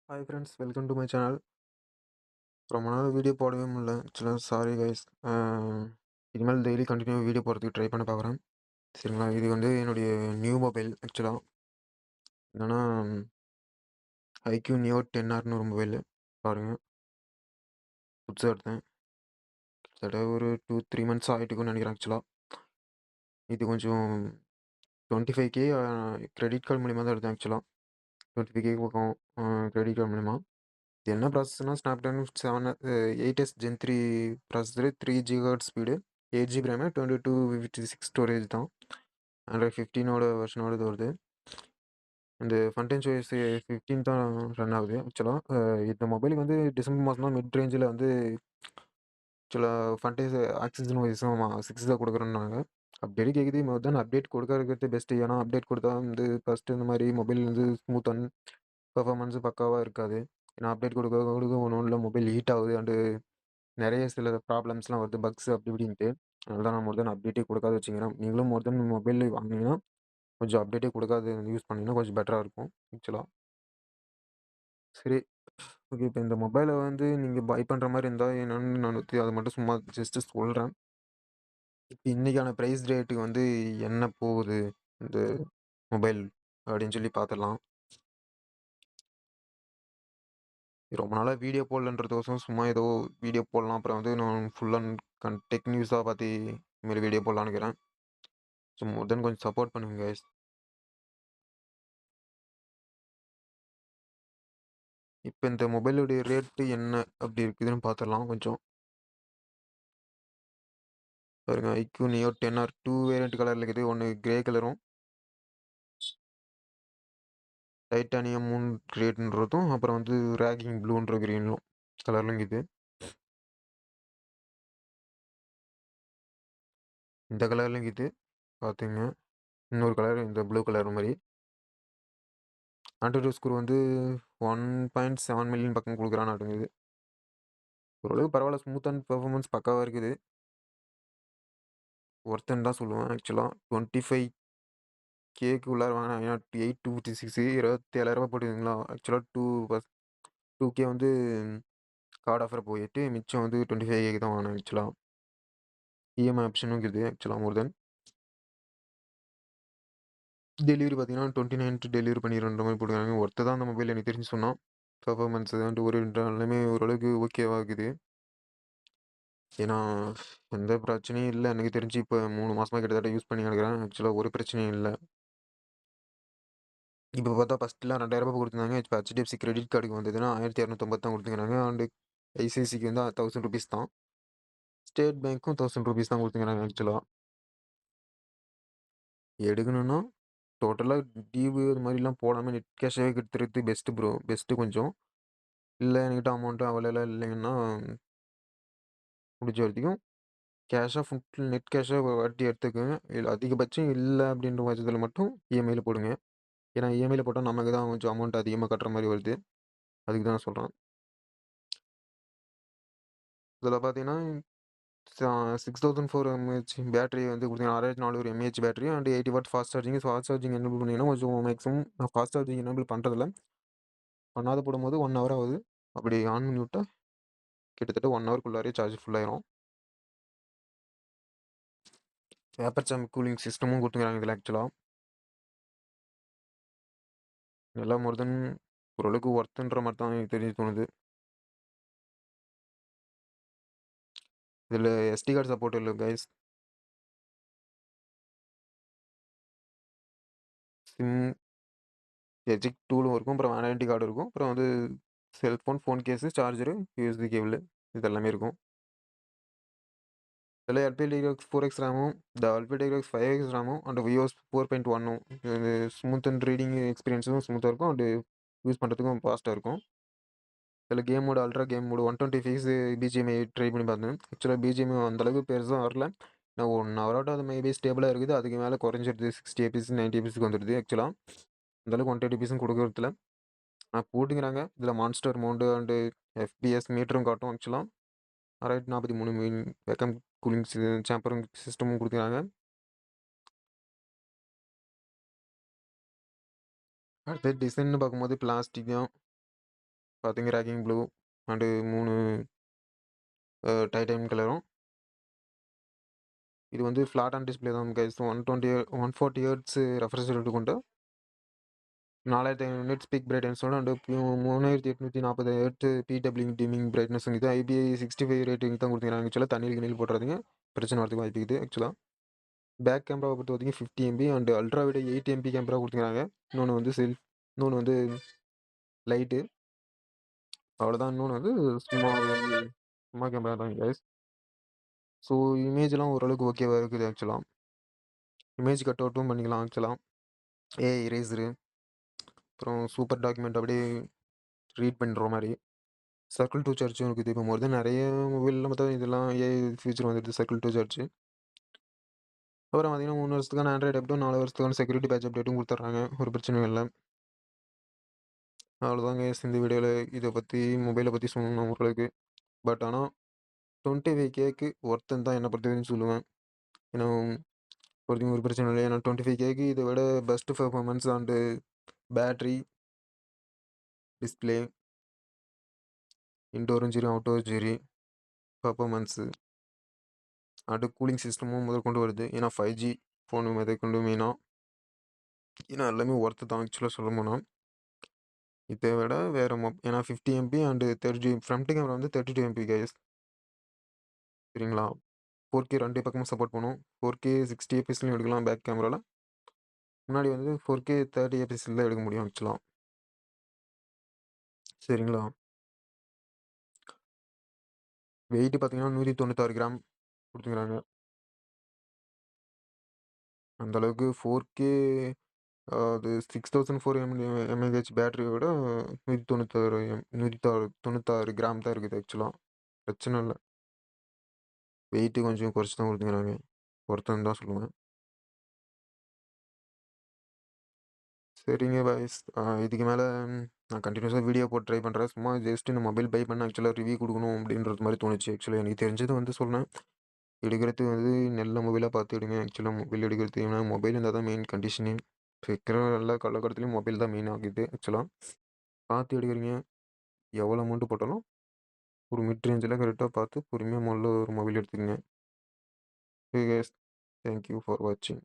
Hi friends, welcome to my channel. ரொம்ப நாள் video போடவே முடியல. ஆக்சுவலாக சாரி கைஸ். இனிமேல் டெய்லி கண்டினியூ வீடியோ போடுறதுக்கு ட்ரை பண்ண பார்க்குறேன். சரிங்களா? இது வந்து என்னுடைய நியூ மொபைல் ஆக்சுவலாக. என்னன்னா ஐக்யூ நியோ 10ஆர்னு ஒரு மொபைல் பாருங்க. புதுசாக எடுத்தேன். கிட்டத்தட்ட ஒரு 2-3 மந்த்ஸ் ஆகிட்டுக்குன்னு நினைக்கிறேன் ஆக்சுவலாக. இது கொஞ்சம் 25K கிரெடிட் கார்டு மூலிமா தான் எடுத்தேன் ஆக்சுவலாக. 25K பக்கம் கிரெடிட் கார்டு மூலிமா. இது என்ன ப்ராசஸ்னா Snapdragon 8S Gen 3 processor, 3 GHz speed, 8 GB RAM, 2256 storage தான். ஆண்ட்ராய்ட் 15ஓட வெர்ஷனோட இது வருது. இந்த ஃபன்டச் OS 15 தான் ரன் ஆகுது ஆக்சுவலாக. இந்த மொபைலுக்கு வந்து டிசம்பர் மாதம் தான் மிட் ரேஞ்சில் வந்து ஆக்சுவலாக ஃபன்டச் ஆக்சிஜன் OS 6 தான் கொடுக்குறேன்னாங்க. அப்டேட் கேட்குது. மொதல் அப்டேட் கொடுக்கறது பெஸ்ட்டு. ஏன்னா அப்டேட் கொடுத்தா வந்து ஃபஸ்ட்டு இந்த மாதிரி மொபைல் வந்து ஸ்மூத் அண்ட் பெர்ஃபார்மன்ஸு பக்காவாக இருக்காது. ஏன்னா அப்டேட் கொடுக்க கொடுக்க ஒன்றும் இல்லை, மொபைல் ஹீட் ஆகுது அண்டு நிறைய சில ப்ராப்ளம்ஸ்லாம் வருது, பக்ஸ் அப்படி இப்படின்ட்டு. அதனால தான் நான் மோர் தென் அப்டேட்டே கொடுக்காத வச்சுக்கிறேன். நீங்களும் மோர் தென் மொபைல் வாங்குனீங்கன்னா கொஞ்சம் அப்டேட்டே கொடுக்காத யூஸ் பண்ணிங்கன்னா கொஞ்சம் பெட்டராக இருக்கும் ஆக்சுவலாக. சரி, ஓகே. இப்போ இந்த மொபைலை வந்து நீங்கள் பை பண்ணுற மாதிரி இருந்தால் என்னென்னு நான் அதை மட்டும் சும்மா ஜஸ்ட்டு சொல்கிறேன். இப்போ இன்றைக்கான ப்ரைஸ் ரேட்டுக்கு வந்து என்ன போகுது இந்த மொபைல் அப்படின்னு சொல்லி பார்த்துடலாம். ரொம்ப நாளா வீடியோ போடலன்றதுக்கோசரம் சும்மா ஏதோ வீடியோ போடலாம். அப்புறம் வந்து நான் ஃபுல் அண்ட் டெக் நியூஸா பார்த்து இதுமாரி வீடியோ போடலான்னு இருக்கிறேன். ஸோ மோர் தென் கொஞ்சம் சப்போர்ட் பண்ணுங்க கைஸ். இப்போ இந்த மொபைலுடைய ரேட்டு என்ன அப்படி இருக்குதுன்னு பார்த்துடலாம் கொஞ்சம். பாருங்க, ஐக்யூ நியோ 10R 2 வேரியன்ட் கலரில் இருக்குது. ஒன்று கிரே கலரும் டைட்டானியம் மூன் கிரேட்ன்றதும், அப்புறம் வந்து ரேகிங் ப்ளூன்ற கிரீனும் கலர்லும் இருக்குது. இந்த கலர்லையும் இருக்குது பார்த்துங்க. இன்னொரு கலர் இந்த ப்ளூ கலர் மாதிரி. ஆண்ட்ராய்டு ஸ்கோர் வந்து 1.7 மில்லியன் பக்கம் கொடுக்குறான்னு. ஓரளவுக்கு பரவாயில்ல, ஸ்மூத் அண்ட் பெர்ஃபார்மன்ஸ் பக்காவாக இருக்குது. ஒர்த்துன்னு தான் சொல்லுவேன் ஆக்சுவலாக. 25Kக்கு உள்ளார வாங்கினா 8 256 27,000 போட்டுருந்தீங்களா ஆக்சுவலாக. 2K வந்து கார்டு ஆஃபர் போயிட்டு மிச்சம் வந்து 25Kக்கு தான் வாங்கினேன் ஆக்சுவலாக. இஎம்ஐ ஆப்ஷனும் இருக்குது ஆக்சுவலாக. மோர் தென் டெலிவரி பார்த்தீங்கன்னா 29 டெலிவரி பண்ணிடுற மாதிரி போட்டுருக்காங்க. ஒர்த்து தான் அந்த மொபைல் எனக்கு தெரிஞ்சு சொன்னால். பெர்ஃபார்மன்ஸ் வந்து ஒரு எல்லாமே ஓரளவுக்கு ஓகேவாக இருக்குது. ஏன்னா எந்த பிரச்சனையும் இல்லை எனக்கு தெரிஞ்சு. இப்போ 3 மாதமாக கிட்டத்தட்ட யூஸ் பண்ணி கிடக்குறேன் ஆக்சுவலாக. ஒரு பிரச்சனையும் இல்லை. இப்போ பார்த்தா ஃபஸ்ட்லாம் 2000 கொடுத்துருந்தாங்க. இப்போ HDFC கிரெடிட் கார்டுக்கு வந்ததுன்னா 1250 தான் கொடுத்துக்கிறாங்க. அண்டு ஐசிஐசிக்கு வந்து 1000 ருபீஸ் தான். ஸ்டேட் பேங்க்கும் 1000 ருபீஸ் தான் கொடுத்துக்கிறாங்க ஆக்சுவலாக. எடுக்கணும்னா டோட்டலாக டியூ இது மாதிரிலாம் போடாமல் நெட் கேஷாகவே எடுத்துறது பெஸ்ட்டு ப்ரோ, பெஸ்ட்டு கொஞ்சம். இல்லை என்கிட்ட அமௌண்ட்டு அவைலபிளாக இல்லைங்கன்னா முடிஞ்ச வரைக்கும் கேஷாக ஃபுல் நெட் கேஷாக ஒரு வாட்டி எடுத்துக்கோங்க. இல்லை அதிகபட்சம் இல்லை அப்படின்ற பட்சத்தில் மட்டும் இஎம்ஐயில் போடுங்க. ஏன்னா இஎம்ஐயில் போட்டால் நமக்கு தான் கொஞ்சம் அமௌண்ட் அதிகமாக கட்டுற மாதிரி வருது. அதுக்கு தான் நான் சொல்கிறேன். இதில் பார்த்தீங்கன்னா 6400 mAh பேட்டரி வந்து கொடுத்தீங்கன்னா 6400 mAh battery and 80 watt fast charging. Fast charging enable பண்ணிங்கன்னா கொஞ்சம் மேக்ஸிமம் நான் ஃபாஸ்ட் சார்ஜிங் எனேபிள் பண்ணுறதில்ல. பண்ணாத போடும்போது 1 ஹவர் ஆகுது. அப்படி ஆன் பண்ணி விட்டா கிட்டத்தட்ட 1 ஹவருக்குள்ளாரே சார்ஜ் ஃபுல் ஆயிரும். வேப்பர் சாம் கூலிங் சிஸ்டமும் கொடுத்துக்கிறாங்க இதில் ஆக்சுவலாக. எல்லாம் மோர் தென் ஓரளவுக்கு ஒர்த்துன்ற மாதிரி தான் எனக்கு தெரிஞ்சு தோணுது. இதில் SD கார்டு சப்போர்ட் இல்லை கைஸ். சிம் எஜெக்ட் டூலும் இருக்கும். அப்புறம் வாரண்டி கார்டு இருக்கும். அப்புறம் வந்து cell phone, phone case, charger, USB cable இது எல்லாமே இருக்கும். இதில் LPDDR 4X ரேமும், இந்த LPDDR 5X ரேமும் அண்ட் விஓஎஸ் 4.1ம் இது ஸ்மூத் அண்ட் ரீடிங் எக்ஸ்பீரியன்ஸும் ஸ்மூத்தாக இருக்கும். அண்டு யூஸ் பண்ணுறதுக்கும் ஃபாஸ்ட்டாக இருக்கும். இதில் game mode, ultra game mode 120 BGMI try பண்ணி பார்த்தேன். ஆக்சுவலாக பிஜிஎம் அந்தளவுக்கு பெருசாக வரல. நான் 1 ஹவராட்டம் அது மேபி ஸ்டேபிளாக இருக்குது. அதுக்கு மேலே குறைஞ்சிருது. 60 எபிஎஸ் 90 எபிஎஸ்க்கு வந்துடுது ஆக்சுவலாக. அந்தளவுக்கு 120 எபிஎஸும் கொடுக்குறதில்ல. ஆனால் போட்டுக்கிறாங்க. இதில் மான்ஸ்டர் மவுண்டு அண்டு எஃபிஎஸ் மீட்டரும் காட்டும் ஆக்சுவலாக. 643 வேக்கம் கூலிங் சேம்பரும் சிஸ்டமும் கொடுக்குறாங்க. அடுத்து டிசைன்னு பார்க்கும்போது பிளாஸ்டிக் தான். பார்த்தீங்க ராகிங் ப்ளூ அண்டு 3 டைட்டானியம் கலரும். இது வந்து ஃப்ளாட் ஆன் டிஸ்ப்ளே தான் கைஸ். 140 ஹெர்ட்ஸ் ரெஃப்ரெஷ் ரேட் கொண்ட 4500 நிட்ஸ் பீக் பிரைட்னஸோட and 3840 hertz PWM dimming brightness இது ஐபிஐ 65 ரேட்டிங் தான் கொடுத்துருக்காங்க. ஆக்சுவலாக தண்ணியில் கிணியில் போட்டுறாதீங்க, பிரச்சனை வரதுக்கு வாய்ப்பு இருக்குது. ஆக்சுவலாக பேக் கேமராவை பொறுத்த வரைக்கும் 50 எம்பி அண்ட் அல்ட்ரா விட 8 எம்பி கேமரா கொடுத்துருக்காங்க. இன்னொன்று வந்து இன்னொன்று வந்து லைட்டு, அவ்வளோதான். இன்னொன்று வந்து சும்மா சும்மா கேமரா தான் கைஸ். ஸோ இமேஜ்லாம் ஓரளவுக்கு ஓகேவாக இருக்குது. ஆக்சுவலாக இமேஜ் கட் அவுட்டும் பண்ணிக்கலாம். ஆக்சுவலாக ஏஐ இரேசரு, அப்புறம் சூப்பர் டாக்குமெண்ட் அப்படியே ரீட் பண்ணுற மாதிரி சர்க்கிள் டூ சர்ச்சும் இருக்குது. இப்போ மோர் தென் நிறைய மொபைலில் பார்த்தா இதெல்லாம் ஏஐ ஃபியூச்சர் வந்துடுது, சர்க்கிள் டூ சர்ச்சு. அப்புறம் பார்த்தீங்கன்னா 3 வருஷத்துக்கான ஆண்ட்ராய்டு அப்டேட்டும் 4 வருஷத்துக்கான செக்யூரிட்டி பேட்ச் அப்டேட்டும் கொடுத்துட்றாங்க. ஒரு பிரச்சனையும் இல்லை. அவ்வளோதாங்க இந்த வீடியோவில் இதை பற்றி மொபைலை பற்றி சொல்லணும் ஓரளவுக்கு. பட் ஆனால் 25Kக்கு ஒர்த்துன்னு தான் என்னை பொறுத்தவரைக்கும் சொல்லுவேன். ஏன்னா ஒரு பிரச்சனை இல்லை. ஏன்னா 25Kக்கு இதை விட best performance and battery, display, இன்டோரும் சரி அவுட்டோரும் சரி பெர்ஃபார்மன்ஸு அண்டு கூலிங் சிஸ்டமும் முதற்கொண்டு வருது. ஏன்னா 5G ஃபோனு முதற்கொண்டு மெயினாக ஏன்னா எல்லாமே ஒர்த்து தான் ஆக்சுவலாக சொல்ல போனால். இதை விட வேறு ஏன்னா 50 எம்பி அண்டு 30 ஃப்ரண்ட் கேமரா வந்து 32 எம்பி கைஸ். சரிங்களா? 4K 2 பக்கமும் சப்போர்ட் பண்ணும். 4K 60 எஃப்எஸ்லையும் எடுக்கலாம் பேக் கேமராவில். முன்னாடி வந்து 4K 30 எஃப்எஸ்ல எடுக்க முடியும் ஆக்சுவலாக. சரிங்களா? வெயிட் பார்த்தீங்கன்னா 196 கிராம் கொடுத்துக்கிறாங்க. அந்தளவுக்கு 4K அது 6400 mAh பேட்டரியோட 196 கிராம் தான் இருக்குது ஆக்சுவலாக. பிரச்சனை இல்லை. வெயிட்டு கொஞ்சம் குறைச்சி தான் கொடுத்துக்கிறாங்க. ஒருத்தன் தான் சொல்லுவேன். சரிங்க பாய்ஸ். இதுக்கு மேலே நான் கண்டினியூஸாக வீடியோ போட்டு ட்ரை பண்ணுறேன். சும்மா ஜஸ்ட் இந்த மொபைல் பை பண்ண ஆக்சுவலாக ரிவ்யூ கொடுக்கணும் அப்படின்றது மாதிரி தோணுச்சு. ஆக்சுவலாக எனக்கு தெரிஞ்சது வந்து சொன்னேன். எடுக்கிறது வந்து நல்ல மொபைலாக பார்த்து எடுங்க. ஆக்சுவலாக மொபைல் எடுக்கிறது ஏன்னா மொபைல் இருந்தால் தான் மெயின் கண்டிஷனே. இப்போ இருக்கிற எல்லா காலகட்டத்துலேயும் மொபைல் தான் மெயின் ஆகுது. ஆக்சுவலாக பார்த்து எடுக்கிறீங்க. எவ்வளோ அமௌண்ட்டு போட்டாலும் ஒரு மிட் ரேஞ்சில் கரெக்டாக பார்த்து பொறுமையாக முதல்ல ஒரு மொபைல் எடுத்துக்கங்க. Okay guys, thank you for வாட்சிங்.